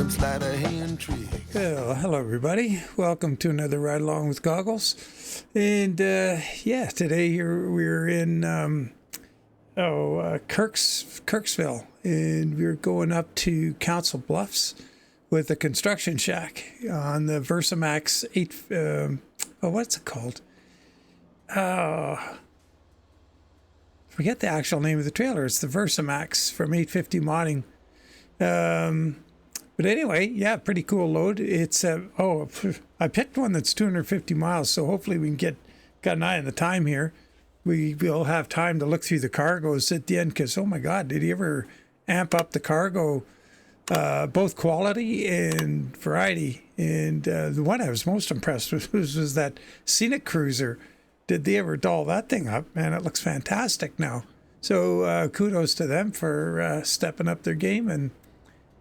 some sleight of hand tricks. Well, hello everybody. Welcome to another Ride Along with Goggles. And yeah, today we're in Kirksville, and we're going up to Council Bluffs with a construction shack on the Versamaxx 8. What's it called? Forget the actual name of the trailer. It's the Versamaxx from 850 Modding. But anyway, yeah, pretty cool load. It's I picked one that's 250 miles, so hopefully we can got an eye on the time here. We will have time to look through the cargoes at the end, because oh my God, did he ever amp up the cargo, both quality and variety? And the one I was most impressed with was that Scenic cruiser. Did they ever doll that thing up? Man, it looks fantastic now. So kudos to them for stepping up their game and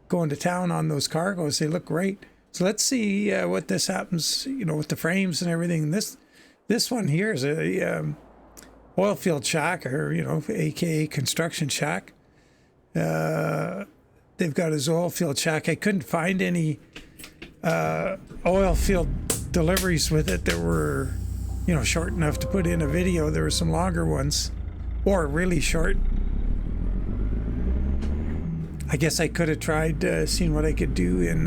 going to town on those cargoes. They look great. So let's see what this happens, with the frames and everything. This one here is a oil field shack, or aka construction shack. They've got his oil field shack. I couldn't find any oil field deliveries with it that were short enough to put in a video. There were some longer ones, or really short. I guess I could have tried seeing what I could do in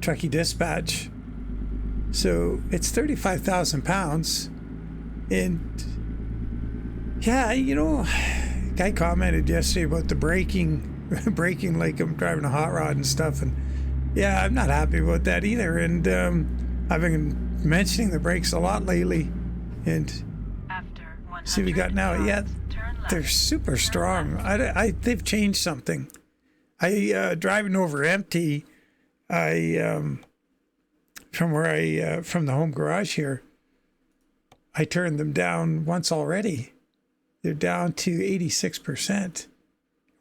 Truckee Dispatch. So it's 35,000 pounds. And yeah, guy commented yesterday about the braking like I'm driving a hot rod and stuff. And yeah, I'm not happy about that either. And I've been mentioning the brakes a lot lately. And see what we got now. Yeah, they're super strong. They've changed something. Driving over empty, from the home garage here, I turned them down once already. They're down to 86%.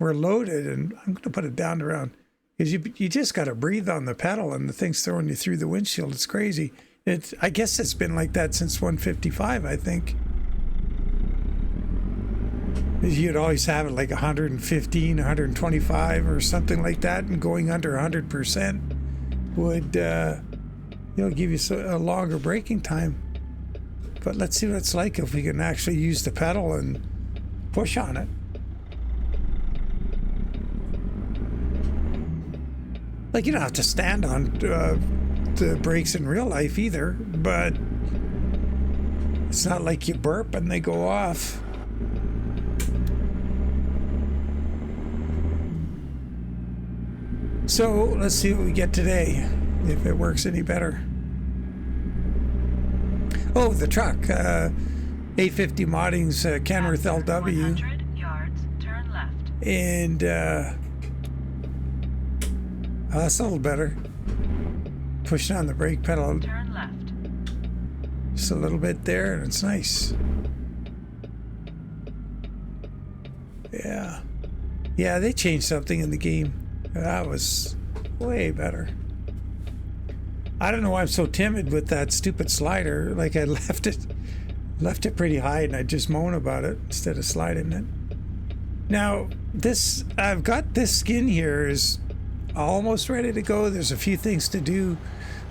We're loaded, and I'm going to put it down to around, because you just got to breathe on the pedal, and the thing's throwing you through the windshield. It's crazy. I guess it's been like that since 155, I think. You'd always have it like 115, 125 or something like that, and going under 100% would give you a longer braking time. But let's see what it's like if we can actually use the pedal and push on it. Like, you don't have to stand on the brakes in real life either, but it's not like you burp and they go off. So let's see what we get today, if it works any better. Oh, the truck, 850 Modding's Kenworth LW. 100 yards, turn left. And that's a little better. Pushing on the brake pedal. Turn left. Just a little bit there, and it's nice. Yeah. Yeah, they changed something in the game. That was way better. I don't know why I'm so timid with that stupid slider. Like, I left it pretty high, and I just moan about it instead of sliding it. Now, I've got this skin here is almost ready to go. There's a few things to do,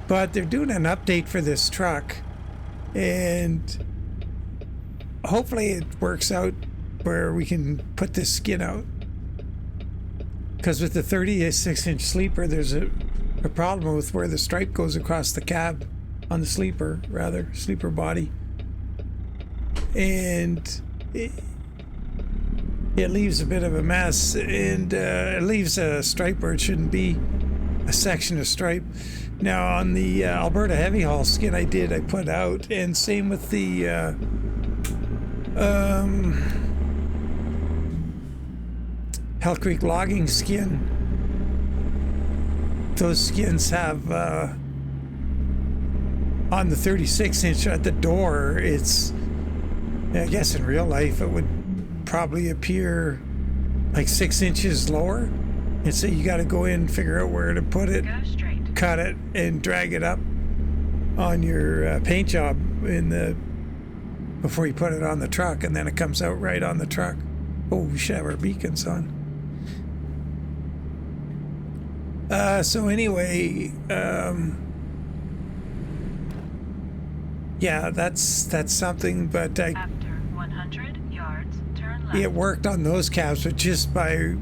but they're doing an update for this truck, and hopefully it works out where we can put this skin out. Because with the 36-inch sleeper, there's a problem with where the stripe goes across the cab on the sleeper body. And it leaves a bit of a mess, and it leaves a stripe where it shouldn't be, a section of stripe. Now on the Alberta heavy haul skin I put out, and same with the Hell Creek logging skin. Those skins have on the 36-inch at the door, it's, I guess in real life it would probably appear like 6 inches lower, and so you got to go in and figure out where to put it, cut it, and drag it up on your paint job before you put it on the truck, and then it comes out right on the truck. Oh, we should have our beacons on. So anyway, yeah, that's something, but After 100 yards, turn left. it worked on those cabs, but just by,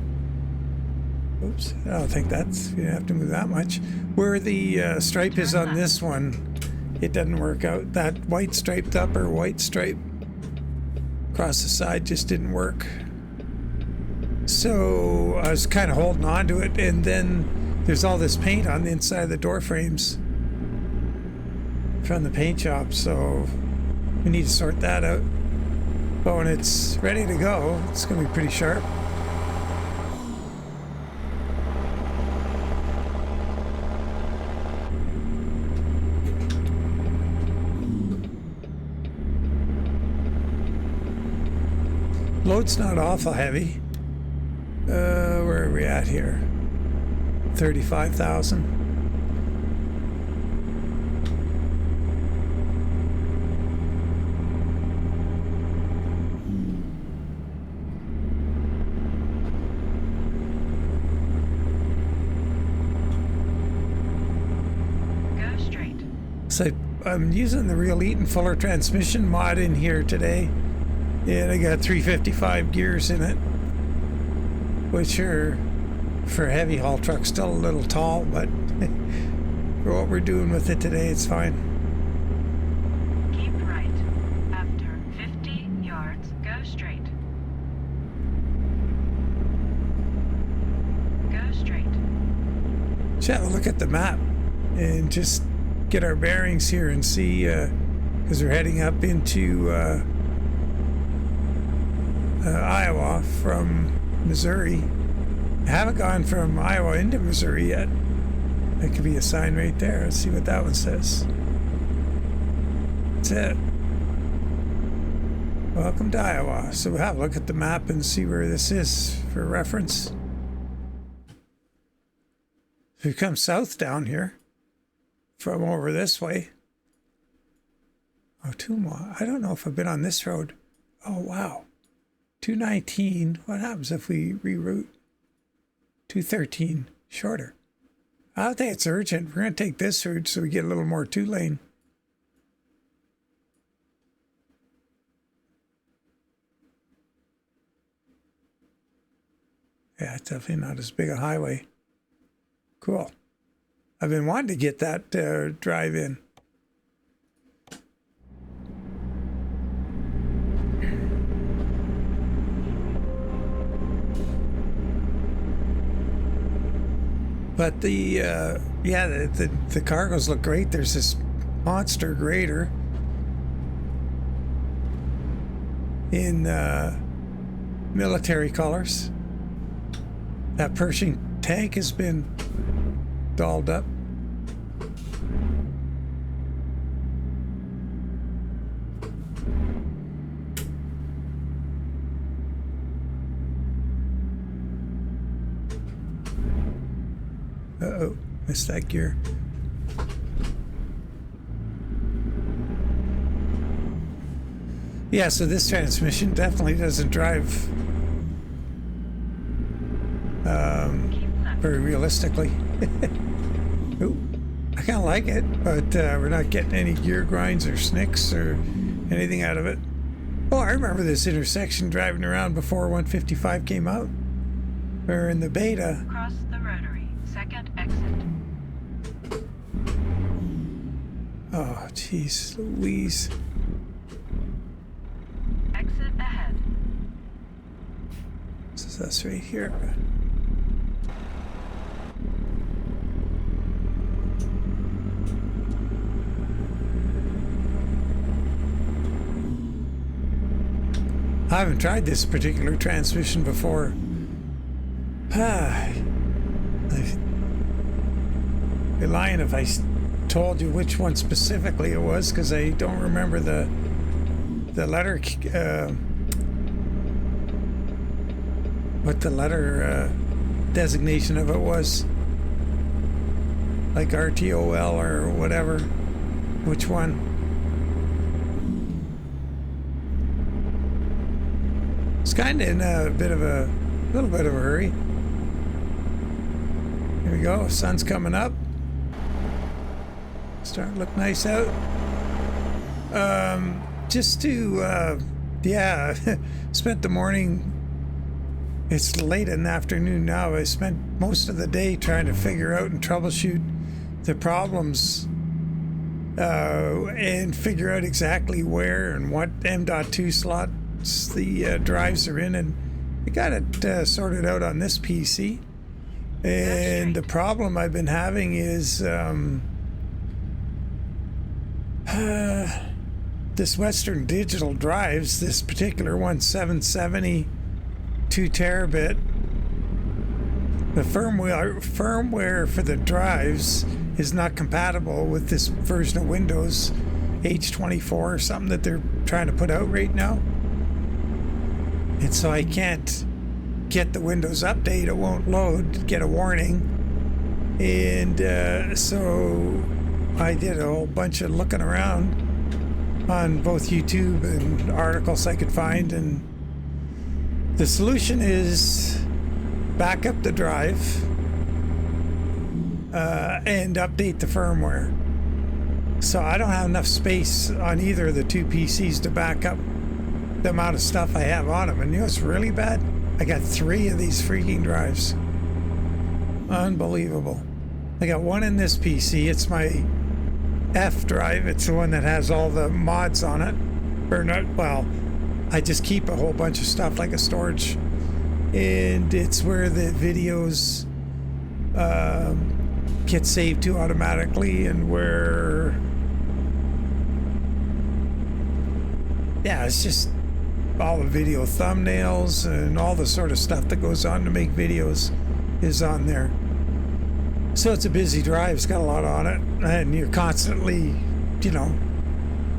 oops, I don't think that's, you don't have to move that much. Where the stripe is on this one, it doesn't work out. That white striped upper, white stripe across the side just didn't work. So I was kind of holding on to it, and then there's all this paint on the inside of the door frames from the paint shop, so we need to sort that out. But when it's ready to go, it's going to be pretty sharp. Load's not awful heavy. Where are we at here? 35,000. Go straight. So I'm using the real Eaton Fuller transmission mod in here today. And I got 355 gears in it, which are, for a heavy haul truck, still a little tall, but for what we're doing with it today, it's fine. Keep right. After 50 yards, go straight. Go straight. Let's have a look at the map and just get our bearings here and see, because we're heading up into Iowa from Missouri. I haven't gone from Iowa into Missouri yet. That could be a sign right there. Let's see what that one says. That's it. Welcome to Iowa. So we'll have a look at the map and see where this is for reference. If you come south down here from over this way. Oh, 2 miles. I don't know if I've been on this road. Oh, wow. 219. What happens if we reroute? 213. Shorter. I don't think it's urgent. We're going to take this route so we get a little more 2-lane. Yeah, it's definitely not as big a highway. Cool. I've been wanting to get that drive in. But the cargoes look great. There's this monster grader in military colors. That Pershing tank has been dolled up. Uh-oh, missed that gear. Yeah, so this transmission definitely doesn't drive very realistically. Ooh, I kind of like it, but we're not getting any gear grinds or snicks or anything out of it. Oh, I remember this intersection driving around before 155 came out. We were in the beta. Cross the rotary. Second exit. Oh, jeez, Louise. Exit ahead. This is us right here. I haven't tried this particular transmission before. I'd be lying if I told you which one specifically it was, because I don't remember the letter, what the letter designation of it was. Like RTOL or whatever. Which one? It's kind of in a little bit of a hurry. Here we we go. Sun's coming up. Starting to look nice out. Just to, yeah, spent the morning. It's late in the afternoon now. I spent most of the day trying to figure out and troubleshoot the problems and figure out exactly where and what M.2 slots the drives are in. And I got it sorted out on this PC. And the problem I've been having is this Western Digital drives, this particular one, 770, 2 terabit. The firmware for the drives is not compatible with this version of Windows H24 or something that they're trying to put out right now. And so I can't get the Windows update. It won't load, get a warning. And so I did a whole bunch of looking around on both YouTube and articles I could find, and the solution is back up the drive and update the firmware. So I don't have enough space on either of the two PCs to back up the amount of stuff I have on them. And you know what's really bad? I got 3 of these freaking drives. Unbelievable. I got one in this PC. It's my F drive. It's the one that has all the mods on it. Or not, well, I just keep a whole bunch of stuff like a storage. And it's where the videos get saved to automatically, and where, yeah, it's just all the video thumbnails and all the sort of stuff that goes on to make videos is on there. So it's a busy drive. It's got a lot on it, and you're constantly, you know,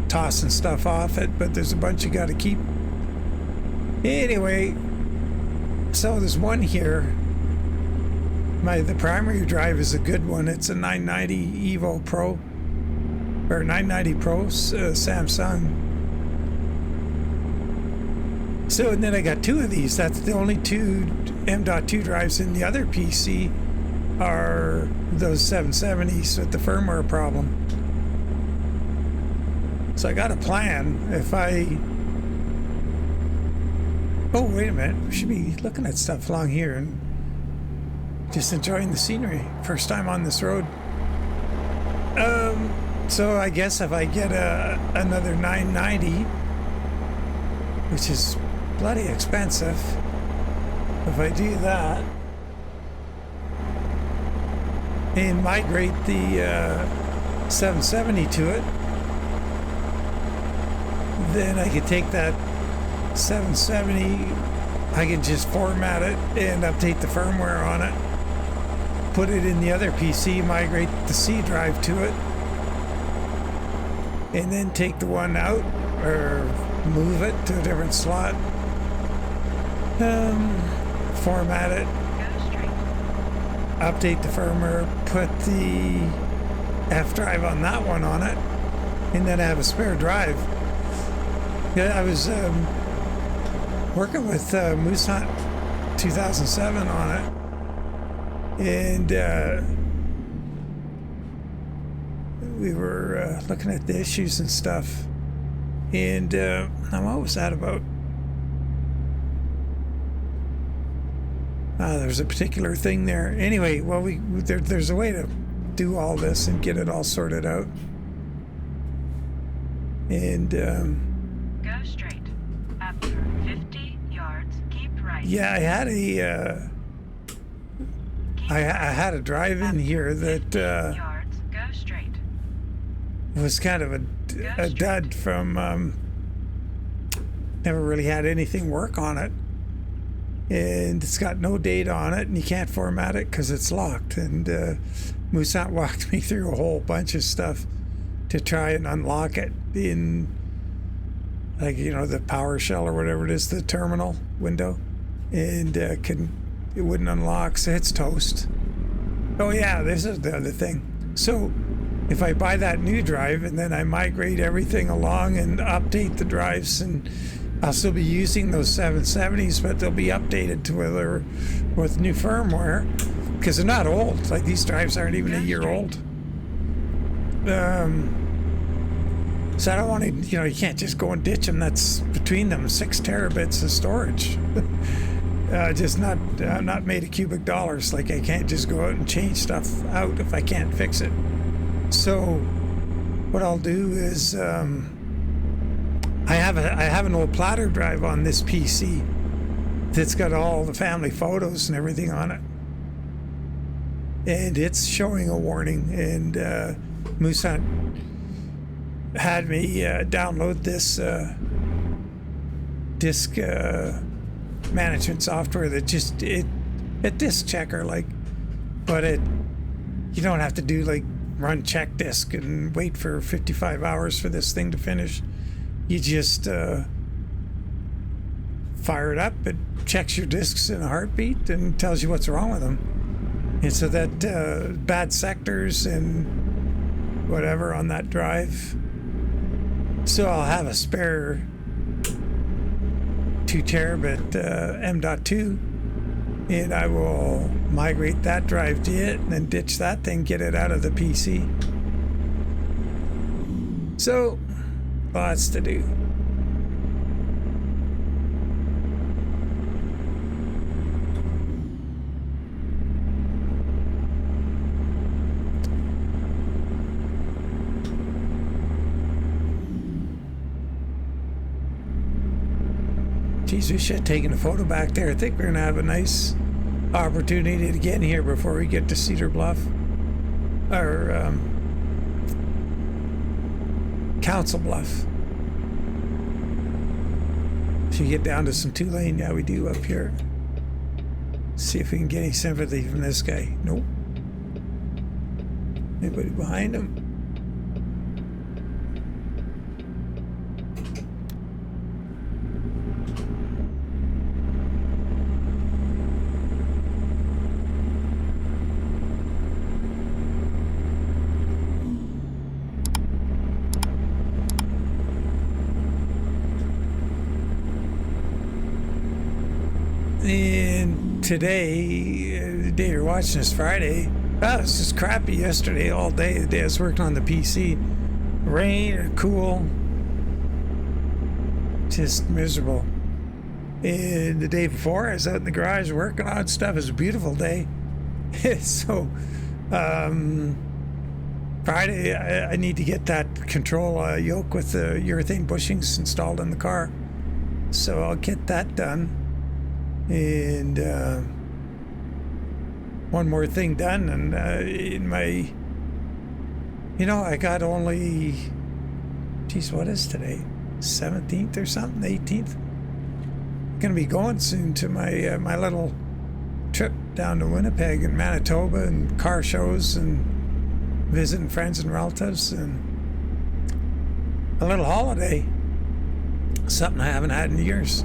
tossing stuff off it, but there's a bunch you got to keep. Anyway, so there's one here. The primary drive is a good one. It's a 990 Evo Pro, or 990 Pro Samsung. So, and then I got 2 of these. That's the only 2 M.2 drives in the other PC are those 770s with the firmware problem. So I got a plan. If I... Oh, wait a minute. We should be looking at stuff along here and just enjoying the scenery. First time on this road. So I guess if I get another 990, which is bloody expensive, if I do that and migrate the 770 to it, then I could take that 770, I can just format it and update the firmware on it, put it in the other PC, migrate the C drive to it, and then take the one out or move it to a different slot, format it, update the firmware, put the F drive on that one on it, and then I have a spare drive. Yeah, I was working with Moose Hunt 2007 on it, and we were looking at the issues and stuff, and what was that about? There's a particular thing there. Anyway, well, there's a way to do all this and get it all sorted out. And Go straight. After 50 yards, keep right. yeah, I had I had a drive in here that yards, go straight. was kind of a dud from never really had anything work on it, and it's got no date on it, and you can't format it because it's locked. And Mousant walked me through a whole bunch of stuff to try and unlock it in, like, you know, the PowerShell or whatever it is, the terminal window, and it wouldn't unlock, so it's toast. Oh yeah, this is the other thing. So if I buy that new drive and then I migrate everything along and update the drives, and I'll still be using those 770s, but they'll be updated to with new firmware. because they're not old. Like these drives aren't even a year old. So I don't want to, you can't just go and ditch them. That's between them 6 terabits of storage. Just not made of cubic dollars. Like I can't just go out and change stuff out if I can't fix it. So what I'll do is I have an old platter drive on this PC that's got all the family photos and everything on it, and it's showing a warning. And Musan had me download this disk management software that just a disk checker, like, but you don't have to do like run check disk and wait for 55 hours for this thing to finish. You just fire it up, it checks your disks in a heartbeat and tells you what's wrong with them. And so that bad sectors and whatever on that drive. So I'll have a spare 2 terabit M.2, and I will migrate that drive to it and then ditch that thing, get it out of the PC. So lots to do. Geez, we should have taken a photo back there. I think we're going to have a nice opportunity to get in here before we get to Cedar Bluff. Or Council Bluff. Should we get down to some 2-lane? Yeah, we do up here. See if we can get any sympathy from this guy. Nope. Anybody behind him? And today, the day you're watching this, Friday, it was just crappy yesterday all day. The day I was working on the PC. Rain or cool. Just miserable. And the day before, I was out in the garage working on stuff. It was a beautiful day. So, Friday, I need to get that control yoke with the urethane bushings installed in the car. So I'll get that done. And one more thing done, and in my, I got only, geez, what is today? 17th or something, 18th? Gonna be going soon to my my little trip down to Winnipeg and Manitoba and car shows and visiting friends and relatives and a little holiday, something I haven't had in years.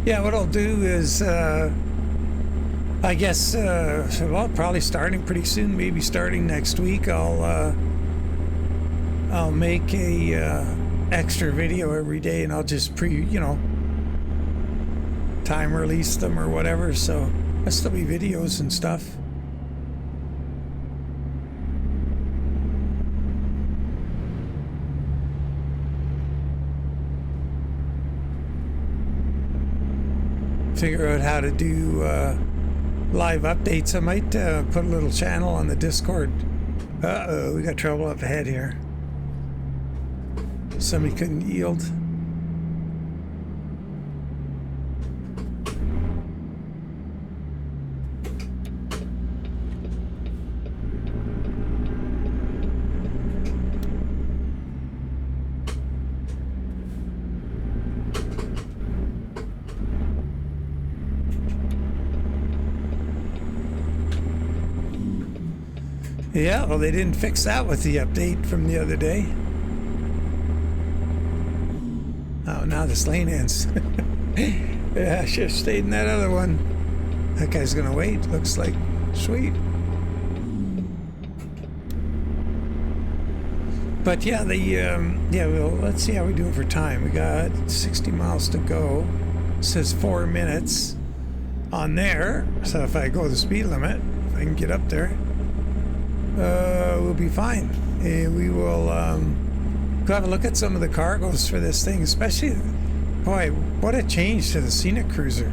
Yeah, what I'll do is, I guess, well, probably starting pretty soon, maybe starting next week, I'll make a extra video every day, and I'll just time release them or whatever, so there'll still be videos and stuff. Figure out how to do live updates. I might put a little channel on the Discord. Uh-oh, we got trouble up ahead here. Somebody couldn't yield. Yeah, well, they didn't fix that with the update from the other day. Oh, now this lane ends. Yeah, I should have stayed in that other one. That guy's gonna wait. Looks like sweet. But yeah, well, let's see how we do for time. We got 60 miles to go. It says 4 minutes on there. So if I go the speed limit, if I can get up there, we'll be fine. We will go have a look at some of the cargoes for this thing, especially, boy, what a change to the Scenic Cruiser.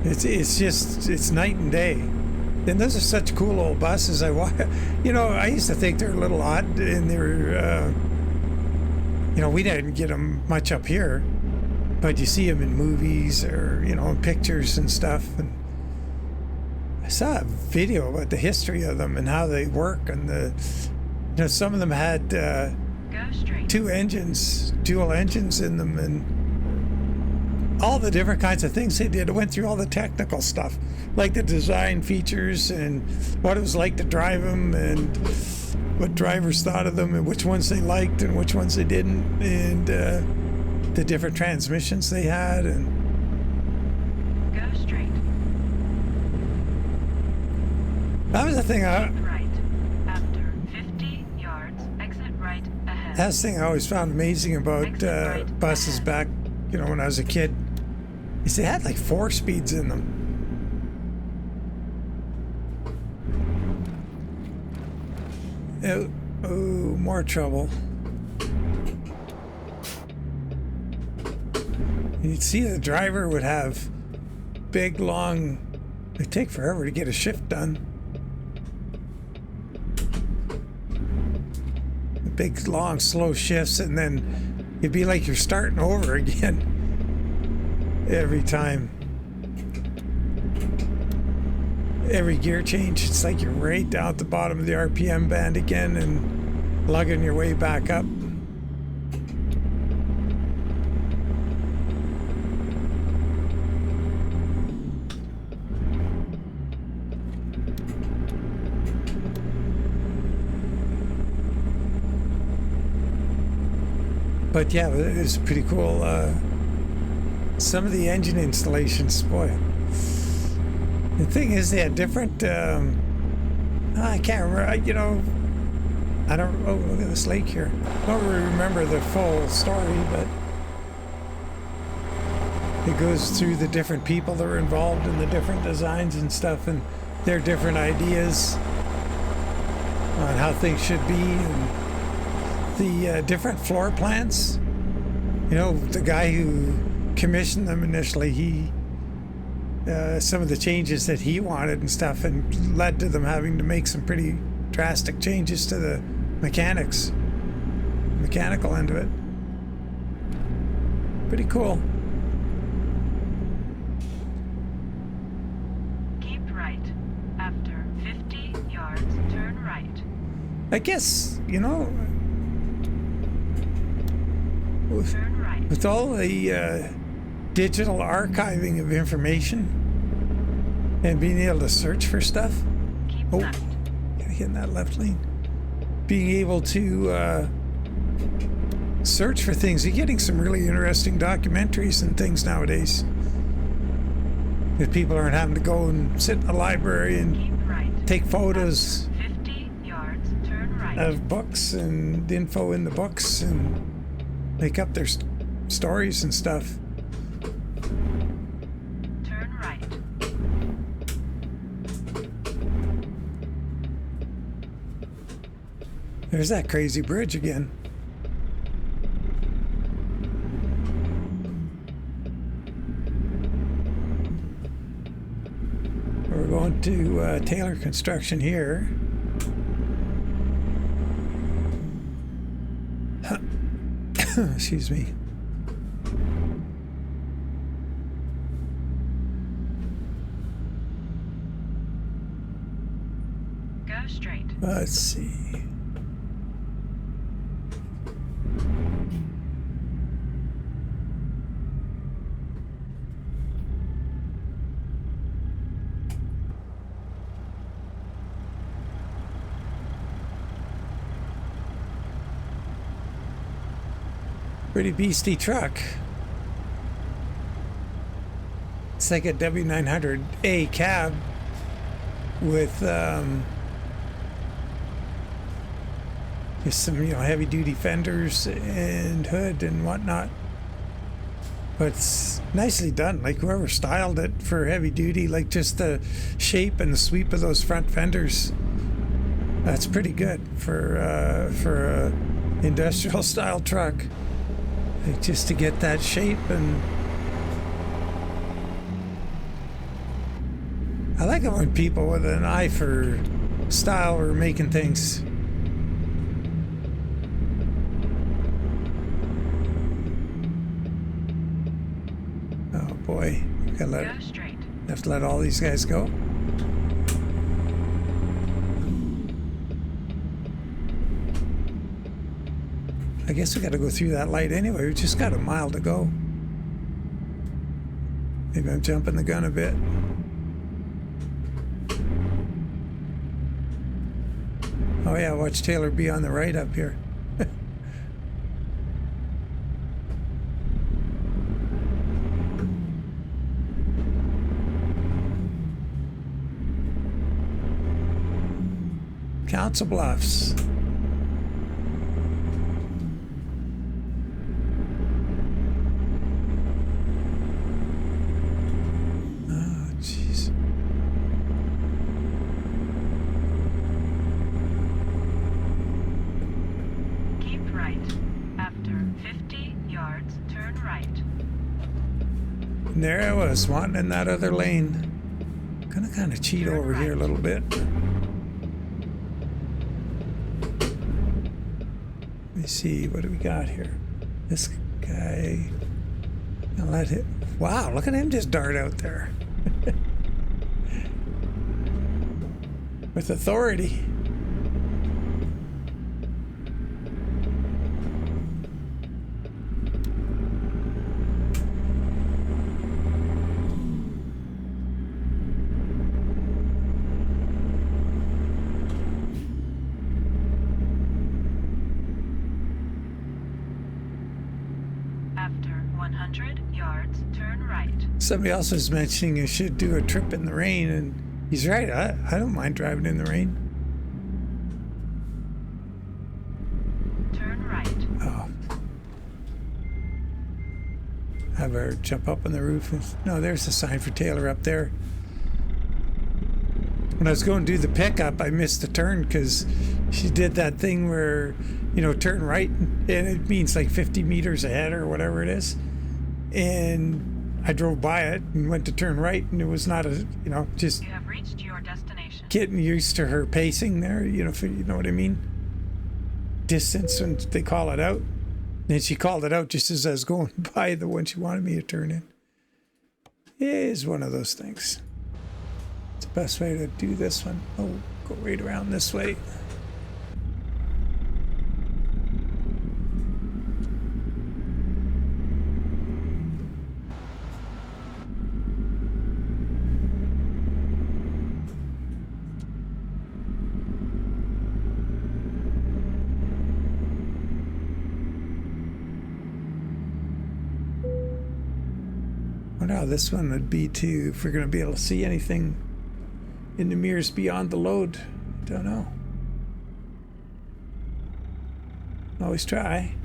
It's night and day. And those are such cool old buses. I used to think they're a little odd, and they were, we didn't get them much up here, but you see them in movies or, in pictures and stuff. And I saw a video about the history of them and how they work, and some of them had Go straight. dual engines in them, and all the different kinds of things they did. It went through all the technical stuff, like the design features and what it was like to drive them, and what drivers thought of them, and which ones they liked and which ones they didn't, and the different transmissions they had. And Go straight. that was the thing. Keep right. After 50 yards, exit right ahead. That's the thing I always found amazing about buses back, when I was a kid, is they had like 4 speeds in them. Oh, more trouble. You'd see the driver would have big, long, it'd take forever to get a shift done. Big, long, slow shifts, and then it'd be like you're starting over again every time. Every gear change, it's like you're right down at the bottom of the RPM band again and lugging your way back up. But yeah, it was pretty cool. Some of the engine installations, boy. The thing is, they had different. I can't remember. I don't. Oh, look at this lake here. I don't really remember the full story, but it goes through the different people that were involved in the different designs and stuff, and their different ideas on how things should be, and the different floor plans. The guy who commissioned them initially, he some of the changes that he wanted and stuff, and led to them having to make some pretty drastic changes to the mechanical end of it. Pretty cool. Keep right. After 50 yards, turn right. I guess, Turn right. with all the digital archiving of information and being able to search for stuff. Keep left. Gotta get in that left lane. Being able to search for things. You're getting some really interesting documentaries and things nowadays. If people aren't having to go and sit in a library and Keep right. take photos After 50 yards, turn right. of books and the info in the books and make up their stories and stuff. Turn right. There's that crazy bridge again. We're going to Taylor Construction here. Excuse me. Go straight. Let's see. Pretty beastie truck. It's like a W900A cab with just some, heavy duty fenders and hood and whatnot. But it's nicely done. Like whoever styled it for heavy duty, like just the shape and the sweep of those front fenders, that's pretty good for a industrial style truck. Like just to get that shape. And I like it when people with an eye for style are making things. Oh boy, have to let all these guys go. I guess we got to go through that light anyway. We just got a mile to go. Maybe I'm jumping the gun a bit. Oh yeah, watch Taylor be on the right up here. Council Bluffs. Oh, jeez. Keep right. After 50 yards, turn right. And there I was, wanting in that other lane. Gonna kind of cheat over here a little bit. Let me see, what do we got here? This guy, I'll let him, wow, look at him just dart out there. With authority. After 100 yards, turn right. Somebody else was mentioning you should do a trip in the rain, and he's right. I don't mind driving in the rain. Turn right. Oh. I better jump up on the roof. No, there's the sign for Taylor up there. When I was going to do the pickup, I missed the turn because she did that thing where, turn right, and it means like 50 meters ahead or whatever it is. And I drove by it and went to turn right, and it was not just You have reached your destination. getting used to her pacing there, if you know what I mean. Distance, when they call it out. And she called it out just as I was going by the one she wanted me to turn in. It is one of those things. It's the best way to do this one. Oh, go right around this way. Wonder how this one would be too, if we're going to be able to see anything in the mirrors beyond the load. Don't know. Always try.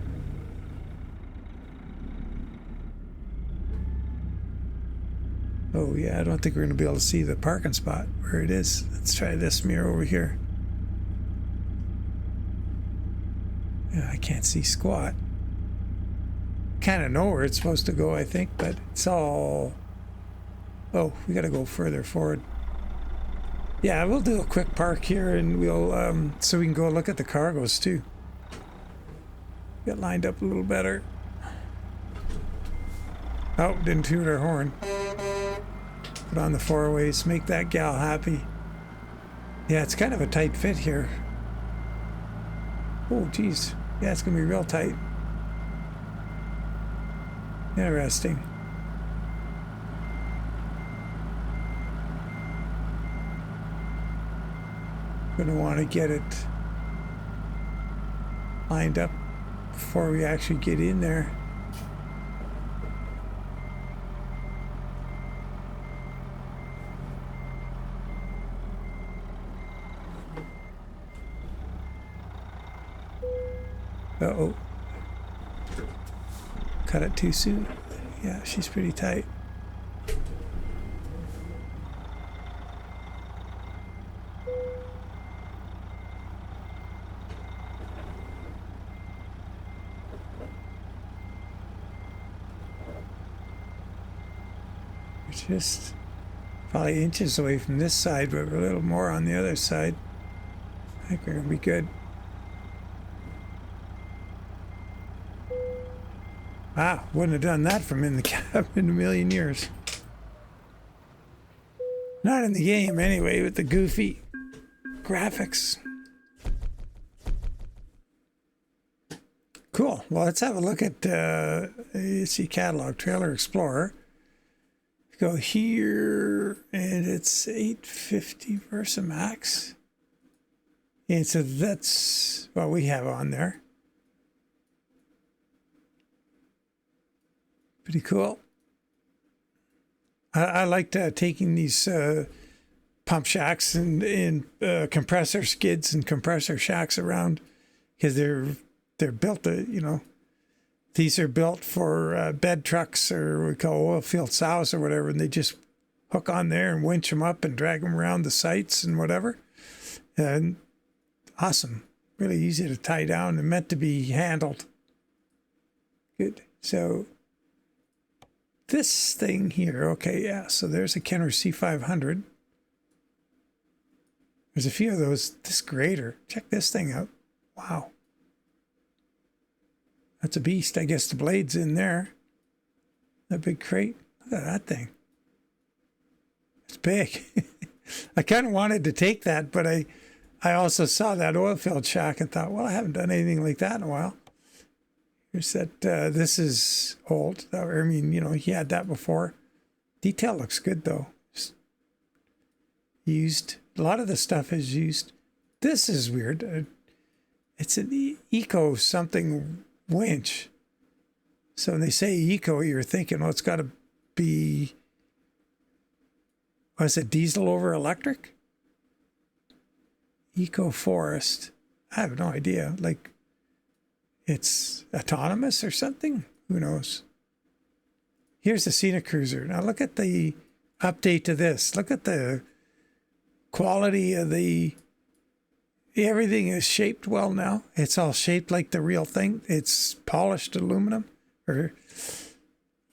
Oh yeah, I don't think we're going to be able to see the parking spot where it is. Let's try this mirror over here. Yeah, I can't see squat. Kind of know where it's supposed to go, I think, but it's all... Oh, we got to go further forward. Yeah, we'll do a quick park here, and we'll so we can go look at the cargoes too. Get lined up a little better. Oh, didn't toot our horn. Put on the four-ways, make that gal happy. Yeah, it's kind of a tight fit here. Oh, geez. Yeah, it's gonna be real tight. Interesting. Gonna want to get it lined up before we actually get in there. Uh-oh. Cut it too soon. Yeah, she's pretty tight. We're just probably inches away from this side, but we're a little more on the other side. I think we're going to be good. Wow, wouldn't have done that from in the cab in a million years. Not in the game anyway, with the goofy graphics. Cool. Well, let's have a look at ATS catalog, Trailer Explorer. Go here, and it's 850 VersaMax. And so that's what we have on there. Pretty cool. I liked taking these pump shacks and compressor skids and compressor shacks around, because they're built to, you know, these are built for bed trucks, or what we call oil field sows or whatever, and they just hook on there and winch them up and drag them around the sites and whatever. And awesome. Really easy to tie down and meant to be handled. Good. So this thing here, okay, yeah, so there's a Kenworth C500. There's a few of those. This grader, check this thing out. Wow. That's a beast. I guess the blade's in there. That big crate. Look at that thing. It's big. I kind of wanted to take that, but I also saw that oil field shack and thought, well, I haven't done anything like that in a while. Here's that. This is old. I mean, you know, he had that before. Detail looks good, though. Just used. A lot of the stuff is used. This is weird. It's an eco something winch. So when they say eco, you're thinking, well, it's got to be, was it diesel over electric? Eco forest. I have no idea. Like, it's autonomous or something? Who knows? Here's the Scenic Cruiser. Now look at the update to this. Look at the quality of the... Everything is shaped well now. It's all shaped like the real thing. It's polished aluminum. Or,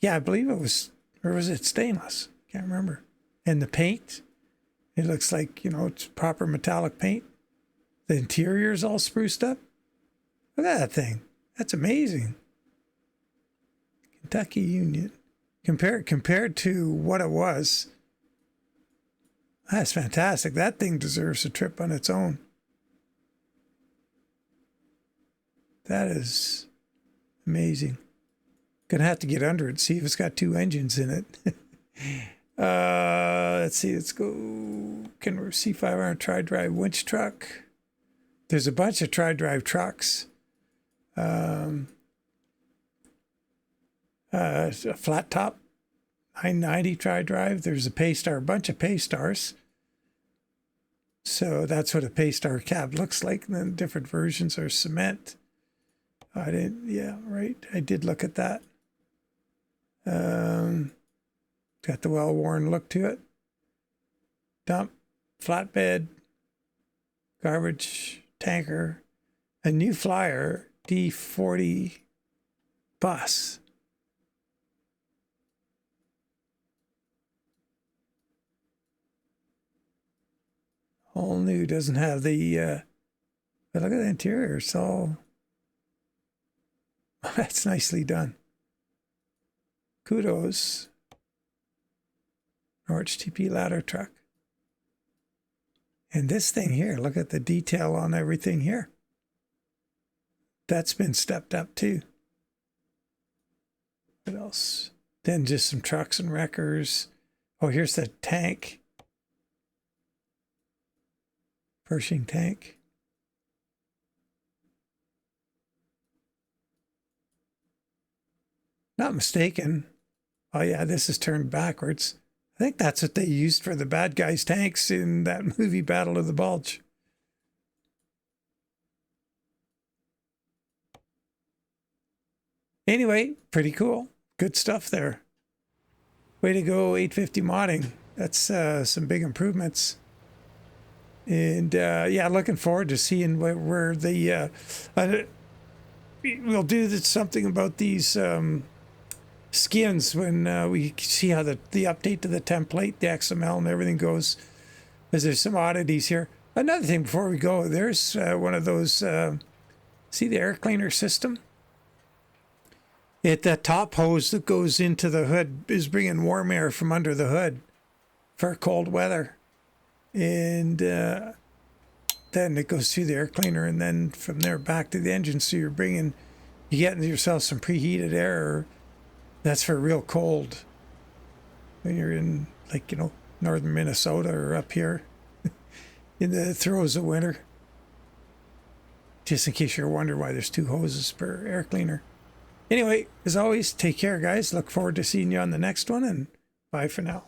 yeah, I believe it was... Or was it stainless? Can't remember. And the paint, it looks like, you know, it's proper metallic paint. The interior is all spruced up. Look at that thing. That's amazing. Kentucky Union. Compared to what it was, that's fantastic. That thing deserves a trip on its own. That is amazing. Gonna have to get under it, see if it's got two engines in it. Let's see, let's go. Kenworth C500 tri-drive winch truck. There's a bunch of tri-drive trucks. A flat top 990 tri-drive. There's a Paystar, a bunch of Paystars. So that's what a Paystar cab looks like. And then different versions are cement. I didn't, yeah, right. I did look at that. Got the well-worn look to it. Dump, flatbed, garbage, tanker, a new Flyer D40 bus. All new, doesn't have the, but look at the interior, it's all, that's nicely done. Kudos. Norwich TP ladder truck. And this thing here, look at the detail on everything here. That's been stepped up too. What else? Then just some trucks and wreckers. Oh, here's the tank. Pershing tank. Not mistaken. Oh yeah, this is turned backwards. I think that's what they used for the bad guys' tanks in that movie Battle of the Bulge. Anyway, pretty cool. Good stuff there. Way to go, 850 modding. That's some big improvements. And yeah, looking forward to seeing where the we'll do something about these skins when we see how the update to the template, the XML, and everything goes. Because there's some oddities here. Another thing before we go, there's one of those. See the air cleaner system? That top hose that goes into the hood is bringing warm air from under the hood for cold weather. And then it goes through the air cleaner, and then from there back to the engine. So you're getting yourself some preheated air. That's for real cold when you're in, like, northern Minnesota or up here in the throes of winter. Just in case you're wondering why there's 2 hoses per air cleaner. Anyway, as always, take care, guys. Look forward to seeing you on the next one, and bye for now.